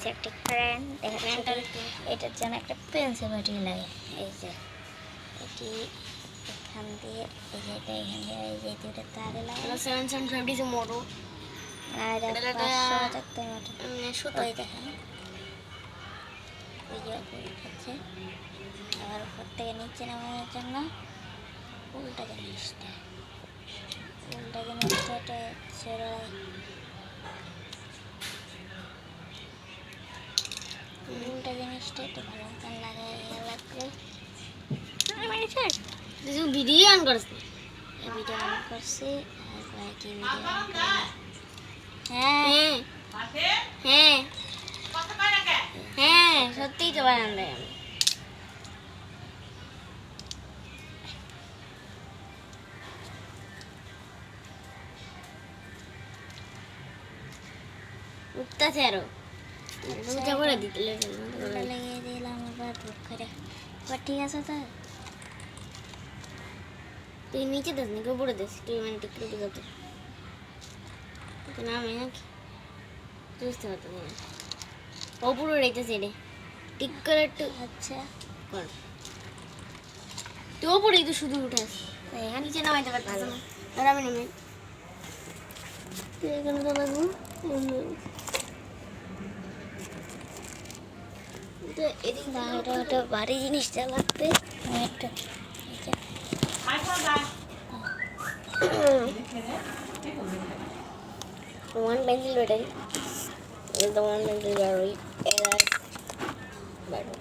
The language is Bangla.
নিয়েছি একটা ফ্যান। দেখেন এটার জন্য একটা পেন্সিল ব্যাটারি লাগে। এই যে এটি এখান দিয়ে এই যে এটা এখান দিয়ে এই যে দুটো তারে লাগে। 750 মোটর আর এটা 575 মোটর। সুতাই দেখেন ওই যে হচ্ছে আবার উপর থেকে নিচে নামানোর জন্য উল্টা জিনিসটা এটা ছেড়ে উল্টা জিনিসটা একটু ভালো মতন লাগাই লাগবে। ভিডিও অন করছি, ভিডিও অন করছি। আর কি ভিডিও অন করি? হ্যাঁ হ্যাঁ হ্যাঁ সত্যিই তো বানান দেয় আমি। উঠতেছে আরো উঁচা করে দিতে লাগিয়ে দিলাম আবার ধূপ করে। এবার ঠিক আছে তো? তুই নিচে দিস নাকি উপরে দিস? তুই মানে ঠিক করে দিতে না আমি নাকি বুঝতে পারতো না ওপরে রেখেছে রে ঠিক করে একটু। আচ্ছা কর তুই ওপরেই তো শুধু উঠে আস, এখানে নিচে নামাইতে পারতাম না। আর আমি নামাই তুই এখানে তো লাগবো এদিক ওটা ভারী জিনিসটা লাগবে। একটা one pencil battery is the one pencil battery error battery.